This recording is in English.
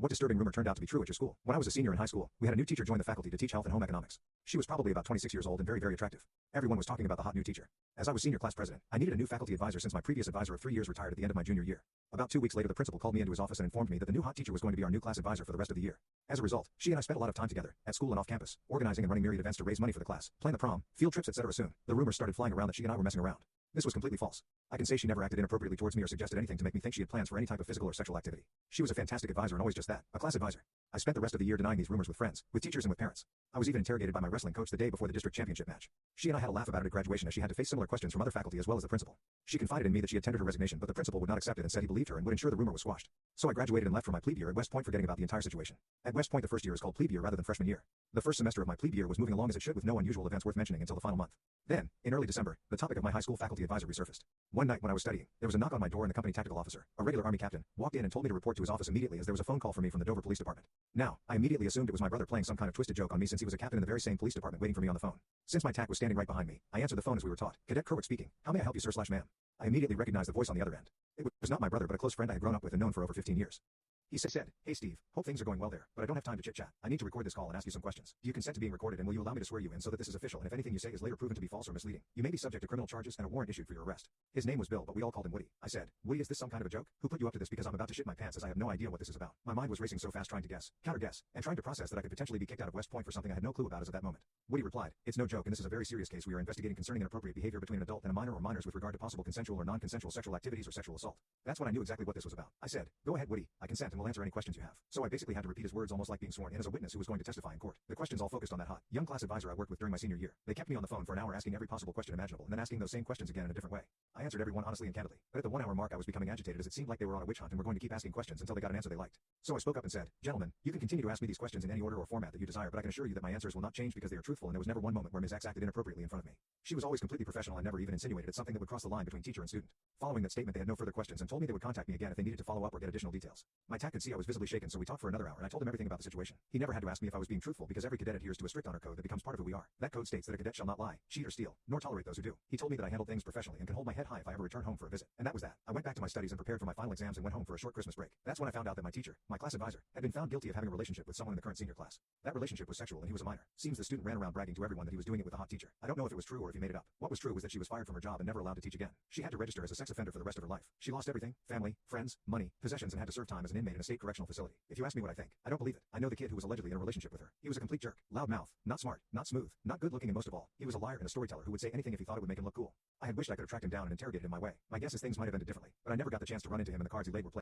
What disturbing rumor turned out to be true at your school? When I was a senior in high school, we had a new teacher join the faculty to teach health and home economics. She was probably about 26 years old and very, very attractive. Everyone was talking about the hot new teacher. As I was senior class president, I needed a new faculty advisor since my previous advisor of 3 years retired at the end of my junior year. About 2 weeks later, the principal called me into his office and informed me that the new hot teacher was going to be our new class advisor for the rest of the year. As a result, she and I spent a lot of time together, at school and off campus, organizing and running myriad events to raise money for the class, plan the prom, field trips, etc. Soon, the rumors started flying around that she and I were messing around. This was completely false. I can say she never acted inappropriately towards me or suggested anything to make me think she had plans for any type of physical or sexual activity. She was a fantastic advisor and always just that, a class advisor. I spent the rest of the year denying these rumors with friends, with teachers and with parents. I was even interrogated by my wrestling coach the day before the district championship match. She and I had a laugh about it at graduation as she had to face similar questions from other faculty as well as the principal. She confided in me that she had tendered her resignation, but the principal would not accept it and said he believed her and would ensure the rumor was squashed. So I graduated and left for my plebe year at West Point, forgetting about the entire situation. At West Point, the first year is called plebe year rather than freshman year. The first semester of my plebe year was moving along as it should with no unusual events worth mentioning until the final month. Then, in early December, the topic of my high school faculty advisor resurfaced. One night when I was studying, there was a knock on my door and the company tactical officer, a regular Army captain, walked in and told me to report to his office immediately as there was a phone call for me from the Dover Police Department. Now, I immediately assumed it was my brother playing some kind of twisted joke on me since he was a captain in the very same police department waiting for me on the phone. Since my TAC was standing right behind me, I answered the phone as we were taught. Cadet Kerwick speaking. How may I help you, sir/ma'am? I immediately recognized the voice on the other end. It was not my brother but a close friend I had grown up with and known for over 15 years. He said, "Hey Steve, hope things are going well there, but I don't have time to chit-chat. I need to record this call and ask you some questions. Do you consent to being recorded and will you allow me to swear you in so that this is official and if anything you say is later proven to be false or misleading, you may be subject to criminal charges and a warrant issued for your arrest." His name was Bill, but we all called him Woody. I said, "Woody, is this some kind of a joke? Who put you up to this? Because I'm about to shit my pants as I have no idea what this is about." My mind was racing so fast trying to guess, counter-guess, and trying to process that I could potentially be kicked out of West Point for something I had no clue about as of that moment. Woody replied, "It's no joke and this is a very serious case we are investigating concerning inappropriate behavior between an adult and a minor or minors with regard to possible consensual or non-consensual sexual activities or sexual assault." That's when I knew exactly what this was about. I said, "Go ahead, Woody, I consent and will answer any questions you have." So I basically had to repeat his words almost like being sworn in as a witness who was going to testify in court. The questions all focused on that hot, young class advisor I worked with during my senior year. They kept me on the phone for an hour asking every possible question imaginable and then asking those same questions again in a different way. I answered every one honestly and candidly, but at the 1 hour mark I was becoming agitated as it seemed like they were on a witch hunt and were going to keep asking questions until they got an answer they liked. So I spoke up and said, "Gentlemen, you can continue to ask me these questions in any order or format that you desire, but I can assure you that my answers will not change because they are truthful and there was never one moment where Ms. X acted inappropriately in front of me. She was always completely professional and never even insinuated at something that would cross the line between teacher and student." Following that statement, they had no further questions and told me they would contact me again if they needed to follow up or get additional details. My TAC could see I was visibly shaken, so we talked for another hour and I told him everything about the situation. He never had to ask me if I was being truthful because every cadet adheres to a strict honor code that becomes part of who we are. That code states that a cadet shall not lie, cheat or steal, nor tolerate those who do. He told me that I handled things professionally and can hold my head high if I ever return home for a visit. And that was that. I went back to my studies and prepared for my final exams and went home for a short Christmas break. That's when I found out that my teacher, my class advisor, had been found guilty of having a relationship with someone in the current senior class. That relationship was sexual and he was a minor. Seems the student ran around bragging to everyone that he was doing it with a hot teacher. I don't know if it was true or if he made it up. What was true was that she was fired from her job and never allowed to teach again. She had to register as a sex offender for the rest of her life. She lost everything, family, friends, money, possessions, and had to serve time as an inmate in a state correctional facility. If you ask me what I think, I don't believe it. I know the kid who was allegedly in a relationship with her. He was a complete jerk, loud mouth, not smart, not smooth, not good looking, and most of all, he was a liar and a storyteller who would say anything if he thought it would make him look cool. I had wished I could have tracked him down and interrogated him my way. My guess is things might have ended differently, but I never got the chance to run into him and the cards he laid were played.